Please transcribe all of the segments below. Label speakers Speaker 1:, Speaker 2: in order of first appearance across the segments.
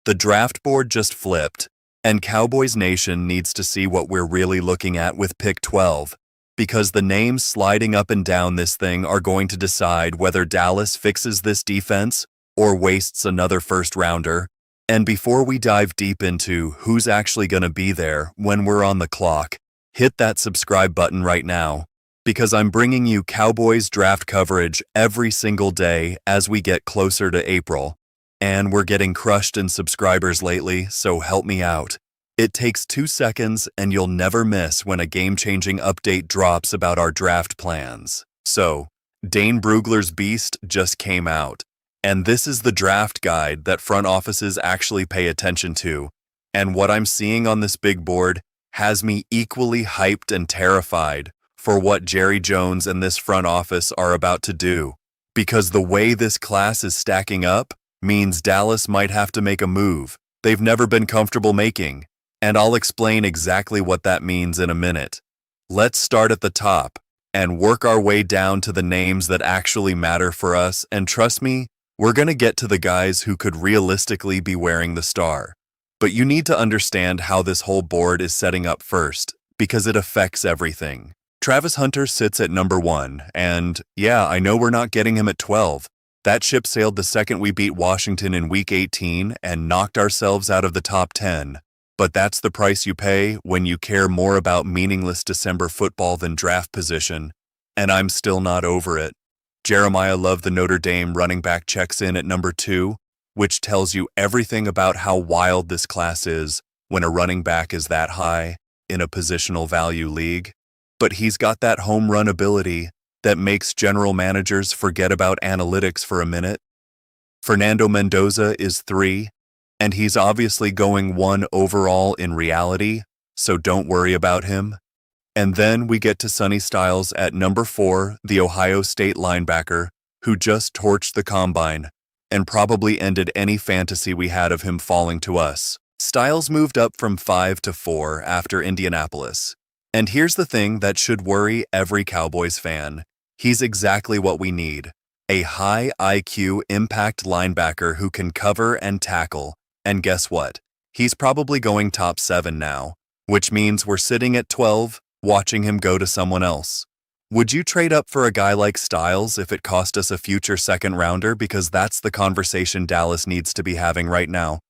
Speaker 1: The draft board just flipped, and Cowboys Nation needs to see what we're really looking at with pick 12, because the names sliding up and down this thing are going to decide whether Dallas fixes this defense or wastes another first-rounder. And before we dive deep into who's actually going to be there when we're on the clock, hit that subscribe button right now, because I'm bringing you Cowboys draft coverage every single day as we get closer to April. And we're getting crushed in subscribers lately, so help me out. It takes 2 seconds and you'll never miss when a game-changing update drops about our draft plans. So, Dane Brugler's beast just came out, and this is the draft guide that front offices actually pay attention to. And what I'm seeing on this big board has me equally hyped and terrified for what Jerry Jones and this front office are about to do. Because the way this class is stacking up means Dallas might have to make a move they've never been comfortable making, and I'll explain exactly what that means in a minute. Let's start at the top and work our way down to the names that actually matter for us, and trust me, we're going to get to the guys who could realistically be wearing the star. But you need to understand how this whole board is setting up first, because it affects everything. Travis Hunter sits at number 1, and yeah, I know we're not getting him at 12. That ship sailed the second we beat Washington in Week 18 and knocked ourselves out of the top 10. But that's the price you pay when you care more about meaningless December football than draft position, and I'm still not over it. Jeremiah Love, the Notre Dame running back, checks in at number 2, which tells you everything about how wild this class is when a running back is that high in a positional value league. But he's got that home run ability that makes general managers forget about analytics for a minute. Fernando Mendoza is 3, and he's obviously going 1 overall in reality, so don't worry about him. And then we get to Sonny Styles at number 4, the Ohio State linebacker, who just torched the combine and probably ended any fantasy we had of him falling to us. Styles moved up from 5 to 4 after Indianapolis. And here's the thing that should worry every Cowboys fan. He's exactly what we need. A high IQ impact linebacker who can cover and tackle. And guess what? He's probably going top 7 now, which means we're sitting at 12, watching him go to someone else. Would you trade up for a guy like Styles if it cost us a future second rounder? Because that's the conversation Dallas needs to be having right now.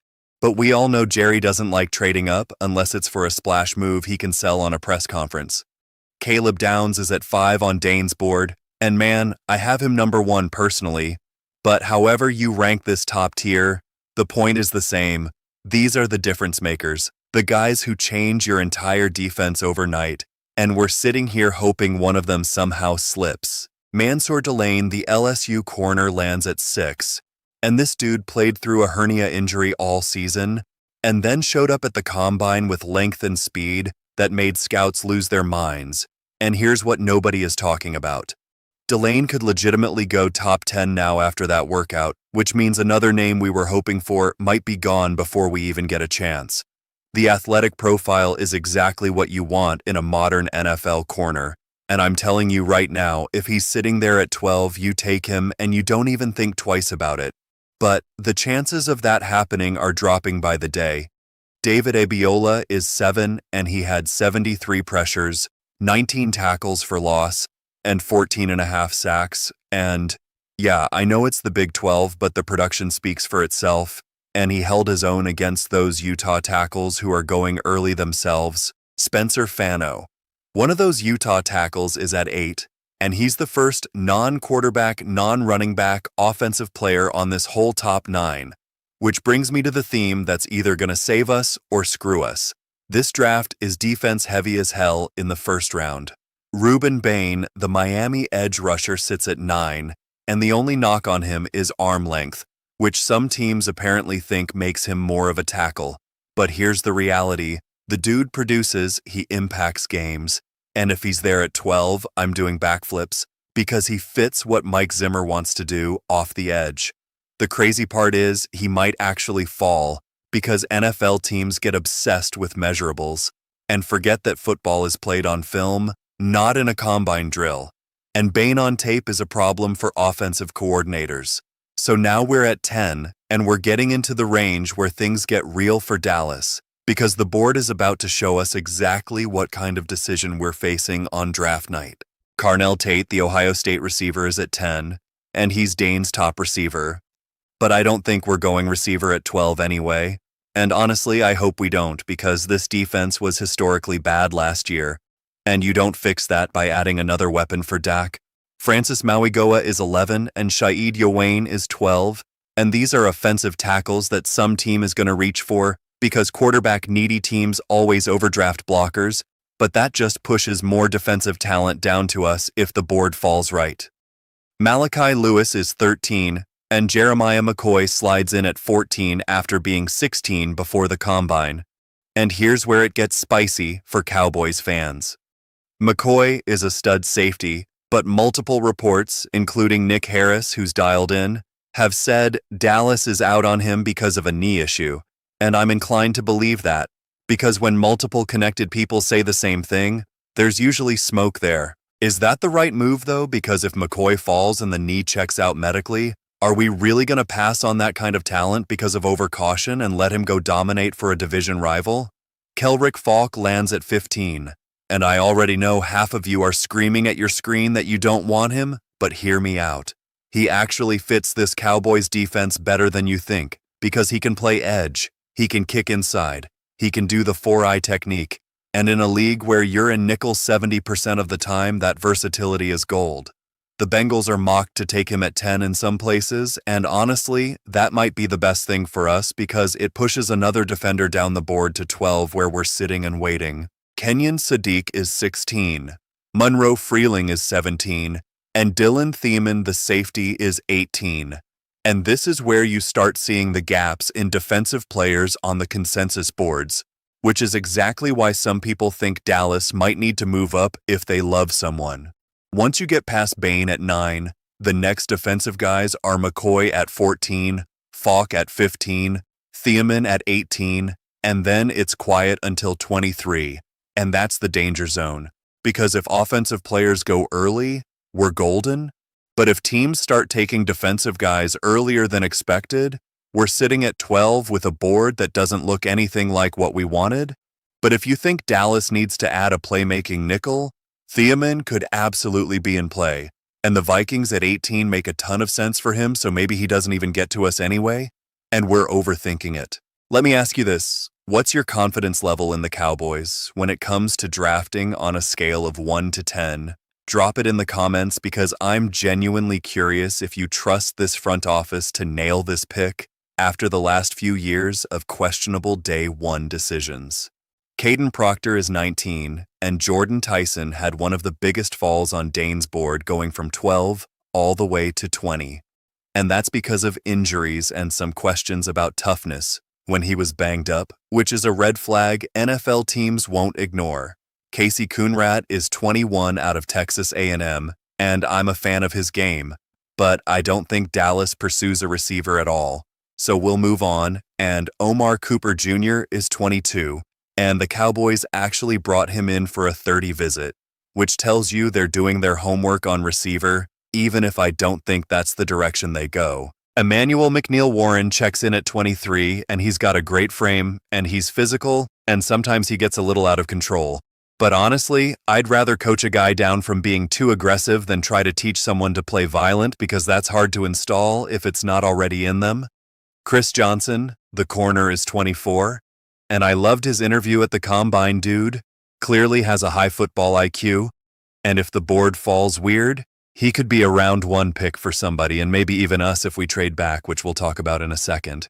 Speaker 1: But we all know Jerry doesn't like trading up unless it's for a splash move he can sell on a press conference. Caleb Downs is at 5 on Dane's board, and man, I have him number 1 personally. But however you rank this top tier, the point is the same. These are the difference makers, the guys who change your entire defense overnight, and we're sitting here hoping one of them somehow slips. Mansoor Delane, the LSU corner, lands at 6, and this dude played through a hernia injury all season, and then showed up at the combine with length and speed that made scouts lose their minds. And here's what nobody is talking about. Delane could legitimately go top 10 now after that workout, which means another name we were hoping for might be gone before we even get a chance. The athletic profile is exactly what you want in a modern NFL corner, and I'm telling you right now, if he's sitting there at 12, you take him and you don't even think twice about it. But the chances of that happening are dropping by the day. David Abiola is 7, and he had 73 pressures, 19 tackles for loss, and 14.5 sacks, and yeah, I know it's the Big 12, but the production speaks for itself, and he held his own against those Utah tackles who are going early themselves. Spencer Fano. One of those Utah tackles is at 8, and he's the first non-quarterback, non-running back offensive player on this whole top 9, which brings me to the theme that's either going to save us or screw us. This draft is defense heavy as hell in the first round. Ruben Bain, the Miami edge rusher, sits at 9, and the only knock on him is arm length, which some teams apparently think makes him more of a tackle. But here's the reality. The dude produces, he impacts games, and if he's there at 12, I'm doing backflips, because he fits what Mike Zimmer wants to do off the edge. The crazy part is, he might actually fall, because NFL teams get obsessed with measurables, and forget that football is played on film, not in a combine drill. And Bain on tape is a problem for offensive coordinators. So now we're at 10, and we're getting into the range where things get real for Dallas, because the board is about to show us exactly what kind of decision we're facing on draft night. Carnell Tate, the Ohio State receiver, is at 10, and he's Dane's top receiver. But I don't think we're going receiver at 12 anyway. And honestly, I hope we don't, because this defense was historically bad last year, and you don't fix that by adding another weapon for Dak. Francis Mauigoa is 11 and Shaid Yowain is 12, and these are offensive tackles that some team is going to reach for because quarterback-needy teams always overdraft blockers, but that just pushes more defensive talent down to us if the board falls right. Malachi Lewis is 13, and Jeremiah McCoy slides in at 14 after being 16 before the combine. And here's where it gets spicy for Cowboys fans. McCoy is a stud safety, but multiple reports, including Nick Harris, who's dialed in, have said Dallas is out on him because of a knee issue, and I'm inclined to believe that, because when multiple connected people say the same thing, there's usually smoke there. Is that the right move, though? Because if McCoy falls and the knee checks out medically, are we really going to pass on that kind of talent because of overcaution and let him go dominate for a division rival? Kelrick Faulk lands at 15. And I already know half of you are screaming at your screen that you don't want him, but hear me out. He actually fits this Cowboys defense better than you think, because he can play edge, he can kick inside, he can do the 4-eye technique, and in a league where you're in nickel 70% of the time, that versatility is gold. The Bengals are mocked to take him at 10 in some places, and honestly, that might be the best thing for us because it pushes another defender down the board to 12 where we're sitting and waiting. Kenyon Sadiq is 16, Monroe Freeling is 17, and Dylan Thiemann, the safety, is 18. And this is where you start seeing the gaps in defensive players on the consensus boards, which is exactly why some people think Dallas might need to move up if they love someone. Once you get past Bain at 9, the next defensive guys are McCoy at 14, Faulk at 15, Thiemann at 18, and then it's quiet until 23. And that's the danger zone, because if offensive players go early, we're golden. But if teams start taking defensive guys earlier than expected, we're sitting at 12 with a board that doesn't look anything like what we wanted. But if you think Dallas needs to add a playmaking nickel, Thiemann could absolutely be in play. And the Vikings at 18 make a ton of sense for him, so maybe he doesn't even get to us anyway. And we're overthinking it. Let me ask you this. What's your confidence level in the Cowboys when it comes to drafting on a scale of 1 to 10? Drop it in the comments because I'm genuinely curious if you trust this front office to nail this pick after the last few years of questionable day 1 decisions. Caden Proctor is 19, and Jordan Tyson had one of the biggest falls on Dane's board, going from 12 all the way to 20. And that's because of injuries and some questions about toughness when he was banged up, which is a red flag NFL teams won't ignore. Casey Coonrat is 21 out of Texas A&M, and I'm a fan of his game, but I don't think Dallas pursues a receiver at all. So we'll move on, and Omar Cooper Jr. is 22, and the Cowboys actually brought him in for a 30 visit, which tells you they're doing their homework on receiver, even if I don't think that's the direction they go. Emmanuel McNeil Warren checks in at 23, and he's got a great frame, and he's physical, and sometimes he gets a little out of control. But honestly, I'd rather coach a guy down from being too aggressive than try to teach someone to play violent, because that's hard to install if it's not already in them. Chris Johnson, the corner, is 24, and I loved his interview at the Combine, dude. Clearly has a high football IQ, and if the board falls weird, he could be a round 1 pick for somebody, and maybe even us if we trade back, which we'll talk about in a second.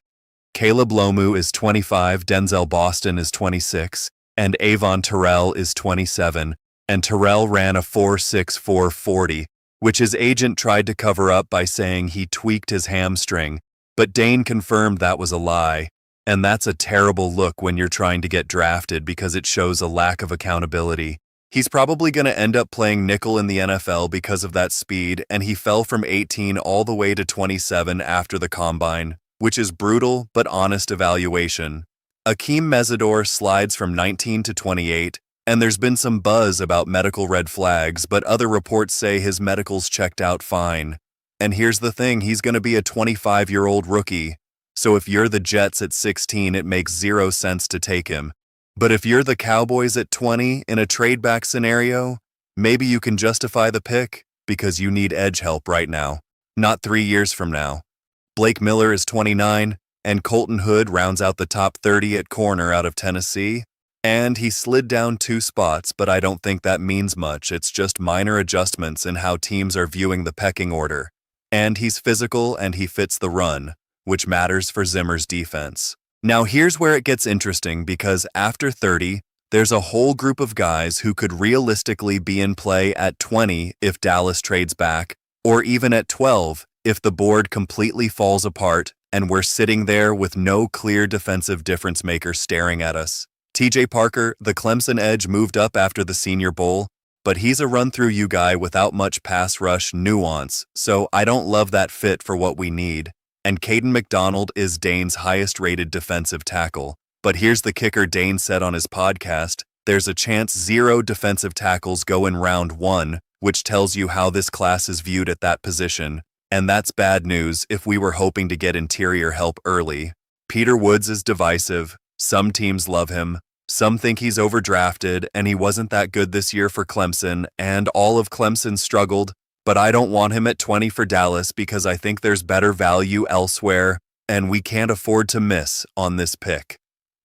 Speaker 1: Caleb Lomu is 25, Denzel Boston is 26, and Avon Terrell is 27, and Terrell ran a 4.64 40, which his agent tried to cover up by saying he tweaked his hamstring, but Dane confirmed that was a lie, and that's a terrible look when you're trying to get drafted because it shows a lack of accountability. He's probably going to end up playing nickel in the NFL because of that speed, and he fell from 18 all the way to 27 after the Combine, which is brutal but honest evaluation. Akeem Mesidor slides from 19 to 28, and there's been some buzz about medical red flags, but other reports say his medicals checked out fine. And here's the thing, he's going to be a 25-year-old rookie. So if you're the Jets at 16, it makes 0 sense to take him. But if you're the Cowboys at 20 in a trade-back scenario, maybe you can justify the pick because you need edge help right now, not 3 years from now. Blake Miller is 29, and Colton Hood rounds out the top 30 at corner out of Tennessee. And he slid down 2 spots, but I don't think that means much. It's just minor adjustments in how teams are viewing the pecking order. And he's physical and he fits the run, which matters for Zimmer's defense. Now here's where it gets interesting because after 30, there's a whole group of guys who could realistically be in play at 20 if Dallas trades back, or even at 12 if the board completely falls apart and we're sitting there with no clear defensive difference maker staring at us. TJ Parker, the Clemson edge, moved up after the Senior Bowl, but he's a run-through-you guy without much pass rush nuance, so I don't love that fit for what we need. And Caden McDonald is Dane's highest-rated defensive tackle. But here's the kicker Dane said on his podcast, there's a chance 0 defensive tackles go in round 1, which tells you how this class is viewed at that position. And that's bad news if we were hoping to get interior help early. Peter Woods is divisive. Some teams love him. Some think he's overdrafted, and he wasn't that good this year for Clemson, and all of Clemson struggled. But I don't want him at 20 for Dallas because I think there's better value elsewhere, and we can't afford to miss on this pick.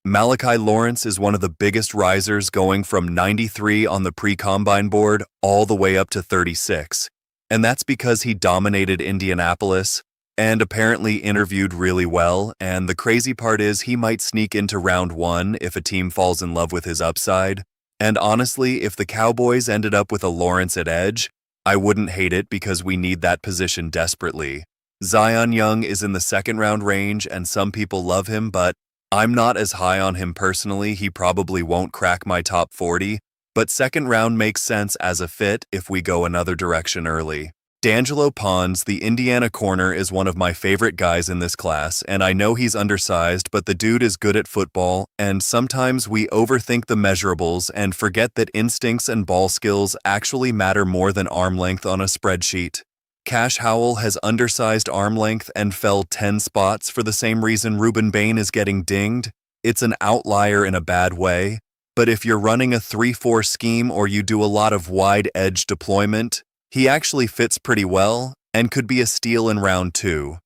Speaker 1: Malachi Lawrence is one of the biggest risers, going from 93 on the pre-combine board all the way up to 36. And that's because he dominated Indianapolis and apparently interviewed really well, and the crazy part is he might sneak into round 1 if a team falls in love with his upside. And honestly, if the Cowboys ended up with a Lawrence at edge, I wouldn't hate it because we need that position desperately. Zion Young is in the 2nd round range and some people love him, but I'm not as high on him personally. He probably won't crack my top 40, but 2nd round makes sense as a fit if we go another direction early. D'Angelo Pons, the Indiana corner, is one of my favorite guys in this class, and I know he's undersized, but the dude is good at football, and sometimes we overthink the measurables and forget that instincts and ball skills actually matter more than arm length on a spreadsheet. Cash Howell has undersized arm length and fell 10 spots for the same reason Ruben Bain is getting dinged. It's an outlier in a bad way, but if you're running a 3-4 scheme or you do a lot of wide edge deployment, he actually fits pretty well and could be a steal in round 2.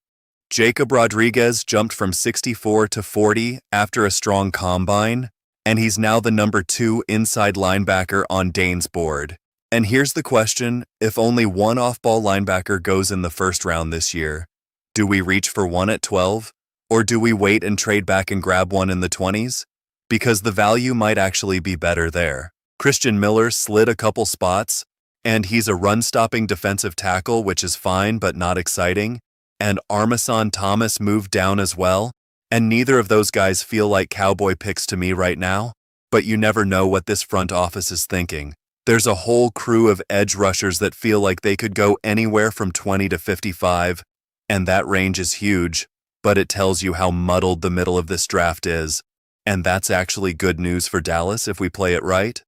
Speaker 1: Jacob Rodriguez jumped from 64 to 40 after a strong combine, and he's now the number 2 inside linebacker on Dane's board. And here's the question, if only one off-ball linebacker goes in the 1st round this year, do we reach for one at 12? Or do we wait and trade back and grab one in the 20s? Because the value might actually be better there. Christian Miller slid a couple spots, and he's a run-stopping defensive tackle, which is fine but not exciting. And Armason Thomas moved down as well, and neither of those guys feel like Cowboy picks to me right now. But you never know what this front office is thinking. There's a whole crew of edge rushers that feel like they could go anywhere from 20 to 55, and that range is huge, but it tells you how muddled the middle of this draft is. And that's actually good news for Dallas if we play it right.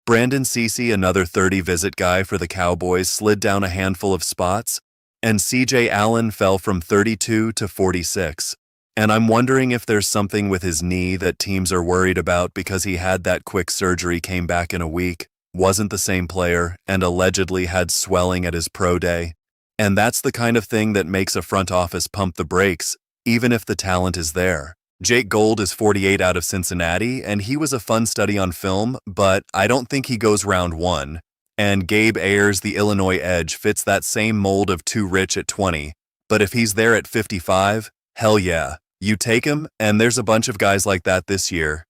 Speaker 1: Brandon Cece, another 30-visit guy for the Cowboys, slid down a handful of spots, and CJ Allen fell from 32 to 46. And I'm wondering if there's something with his knee that teams are worried about because he had that quick surgery, came back in a week, wasn't the same player, and allegedly had swelling at his pro day. And that's the kind of thing that makes a front office pump the brakes, even if the talent is there. Jake Gold is 48 out of Cincinnati, and he was a fun study on film, but I don't think he goes round 1. And Gabe Ayers, the Illinois edge, fits that same mold of too rich at 20. But if he's there at 55, hell yeah, you take him, and there's a bunch of guys like that this year.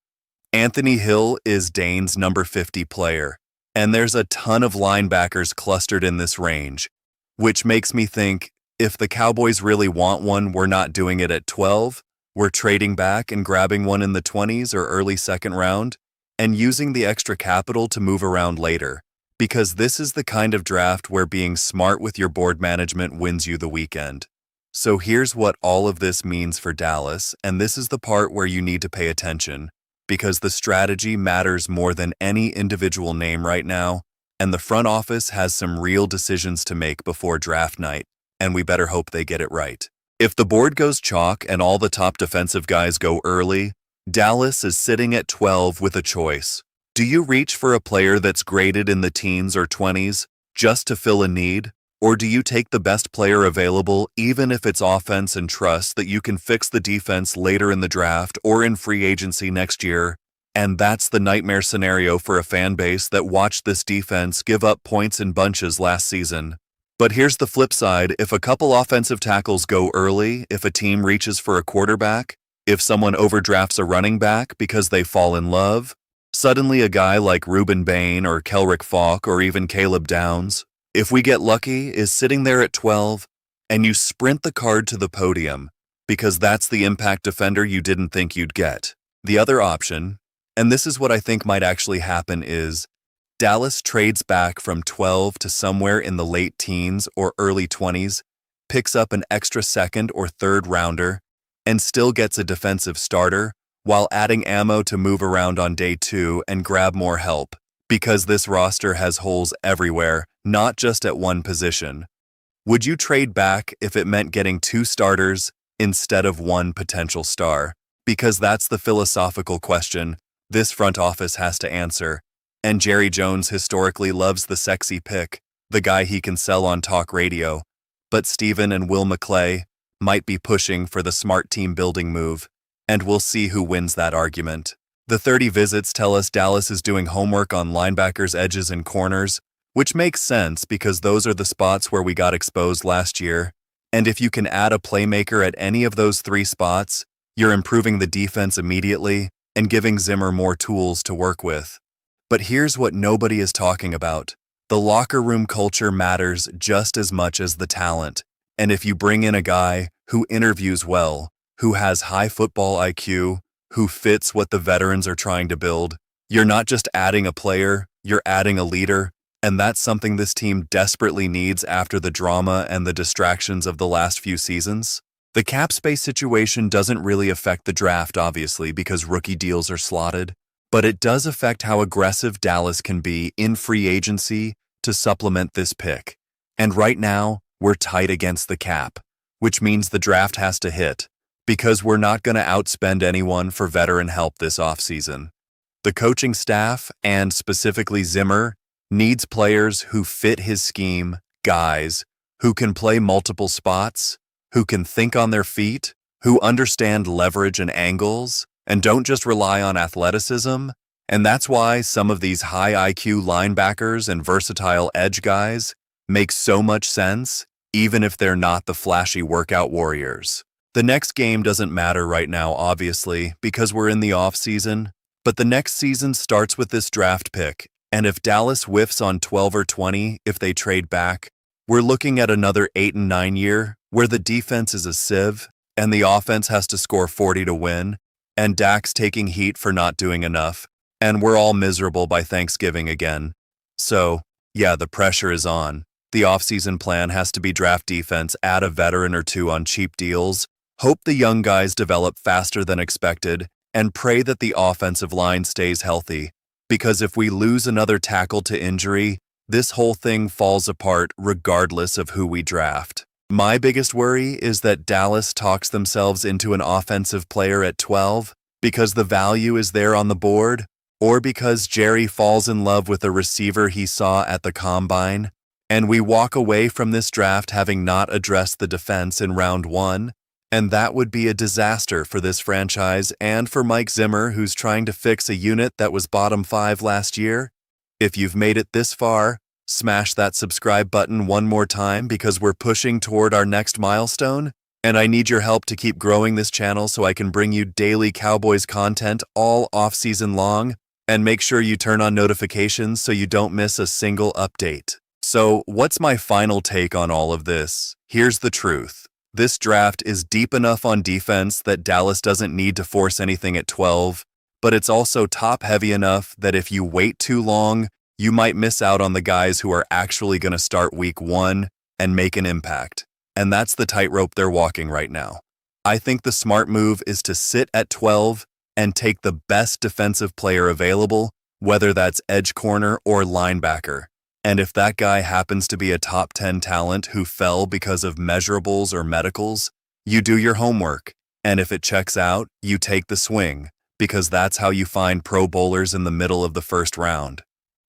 Speaker 1: Anthony Hill is Dane's number 50 player, and there's a ton of linebackers clustered in this range, which makes me think if the Cowboys really want one, we're not doing it at 12. We're trading back and grabbing one in the 20s or early 2nd round and using the extra capital to move around later, because this is the kind of draft where being smart with your board management wins you the weekend. So here's what all of this means for Dallas, and this is the part where you need to pay attention, because the strategy matters more than any individual name right now, and the front office has some real decisions to make before draft night. and we better hope they get it right. If the board goes chalk and all the top defensive guys go early, Dallas is sitting at 12 with a choice. Do you reach for a player that's graded in the teens or 20s just to fill a need? Or do you take the best player available even if it's offense and trust that you can fix the defense later in the draft or in free agency next year? And that's the nightmare scenario for a fan base that watched this defense give up points in bunches last season. But here's the flip side. If a couple offensive tackles go early, if a team reaches for a quarterback, if someone overdrafts a running back because they fall in love, suddenly a guy like Ruben Bain or Kelrick Faulk or even Caleb Downs, if we get lucky, is sitting there at 12 and you sprint the card to the podium because that's the impact defender you didn't think you'd get. The other option, and this is what I think might actually happen, is Dallas trades back from 12 to somewhere in the late teens or early 20s, picks up an extra second or third rounder, and still gets a defensive starter while adding ammo to move around on day 2 and grab more help, because this roster has holes everywhere, not just at one position. Would you trade back if it meant getting 2 starters instead of 1 potential star? Because that's the philosophical question this front office has to answer. And Jerry Jones historically loves the sexy pick, the guy he can sell on talk radio. But Steven and Will McClay might be pushing for the smart team building move, and we'll see who wins that argument. The 30 visits tell us Dallas is doing homework on linebackers, edges, and corners, which makes sense because those are the spots where we got exposed last year. And if you can add a playmaker at any of those 3 spots, you're improving the defense immediately and giving Zimmer more tools to work with. But here's what nobody is talking about. The locker room culture matters just as much as the talent. And if you bring in a guy who interviews well, who has high football IQ, who fits what the veterans are trying to build, you're not just adding a player, you're adding a leader. And that's something this team desperately needs after the drama and the distractions of the last few seasons. The cap space situation doesn't really affect the draft, obviously, because rookie deals are slotted. But it does affect how aggressive Dallas can be in free agency to supplement this pick. And right now, we're tight against the cap, which means the draft has to hit, because we're not going to outspend anyone for veteran help this offseason. The coaching staff, and specifically Zimmer, needs players who fit his scheme, guys who can play multiple spots, who can think on their feet, who understand leverage and angles, and don't just rely on athleticism. And that's why some of these high IQ linebackers and versatile edge guys make so much sense, even if they're not the flashy workout warriors. The next game doesn't matter right now, obviously, because we're in the off-season, but the next season starts with this draft pick, and if Dallas whiffs on 12 or 20 if they trade back, we're looking at another 8 and 9 year where the defense is a sieve and the offense has to score 40 to win, and Dak's taking heat for not doing enough, and we're all miserable by Thanksgiving again. So, yeah, the pressure is on. The offseason plan has to be draft defense, add a veteran or 2 on cheap deals, hope the young guys develop faster than expected, and pray that the offensive line stays healthy. Because if we lose another tackle to injury, this whole thing falls apart regardless of who we draft. My biggest worry is that Dallas talks themselves into an offensive player at 12 because the value is there on the board, or because Jerry falls in love with a receiver he saw at the combine, and we walk away from this draft having not addressed the defense in round 1, and that would be a disaster for this franchise and for Mike Zimmer, who's trying to fix a unit that was bottom 5 last year. If you've made it this far, smash that subscribe button one more time because we're pushing toward our next milestone, and I need your help to keep growing this channel so I can bring you daily Cowboys content all off-season long, and make sure you turn on notifications so you don't miss a single update. So, what's my final take on all of this? Here's the truth. This draft is deep enough on defense that Dallas doesn't need to force anything at 12, but it's also top-heavy enough that if you wait too long, you might miss out on the guys who are actually going to start week 1 and make an impact. And that's the tightrope they're walking right now. I think the smart move is to sit at 12 and take the best defensive player available, whether that's edge corner or linebacker. And if that guy happens to be a top 10 talent who fell because of measurables or medicals, you do your homework. And if it checks out, you take the swing, because that's how you find Pro Bowlers in the middle of the first round.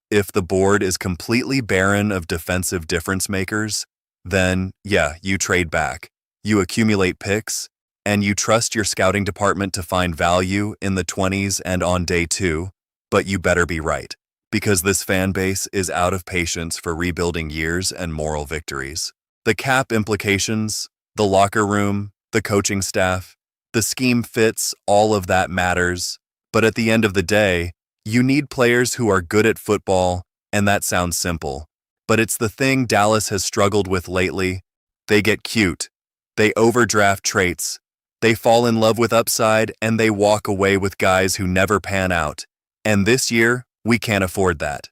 Speaker 1: If the board is completely barren of defensive difference makers, then, yeah, you trade back. You accumulate picks, and you trust your scouting department to find value in the 20s and on day 2, but you better be right, because this fan base is out of patience for rebuilding years and moral victories. The cap implications, the locker room, the coaching staff, the scheme fits, all of that matters, but at the end of the day, you need players who are good at football, and that sounds simple. But it's the thing Dallas has struggled with lately. They get cute. They overdraft traits. They fall in love with upside, and they walk away with guys who never pan out. And this year, we can't afford that.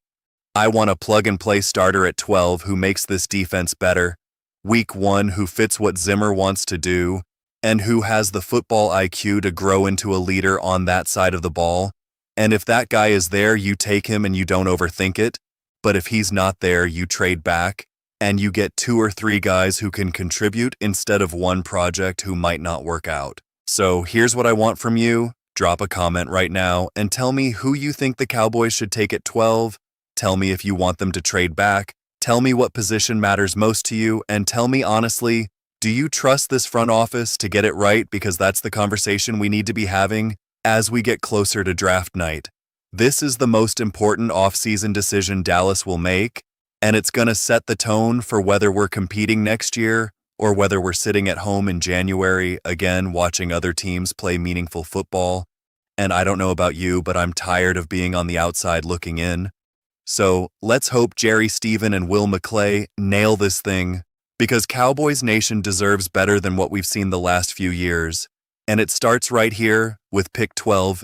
Speaker 1: I want a plug-and-play starter at 12 who makes this defense better, week 1 who fits what Zimmer wants to do, and who has the football IQ to grow into a leader on that side of the ball. And if that guy is there, you take him and you don't overthink it. But if he's not there, you trade back, and you get 2 or 3 guys who can contribute instead of one project who might not work out. So here's what I want from you. Drop a comment right now and tell me who you think the Cowboys should take at 12. Tell me if you want them to trade back. Tell me what position matters most to you, and tell me honestly, do you trust this front office to get it right? Because that's the conversation we need to be having as we get closer to draft night. This is the most important offseason decision Dallas will make, and it's going to set the tone for whether we're competing next year or whether we're sitting at home in January, again, watching other teams play meaningful football. And I don't know about you, but I'm tired of being on the outside looking in. So let's hope Jerry Stephen and Will McClay nail this thing, because Cowboys Nation deserves better than what we've seen the last few years. And it starts right here with pick 12.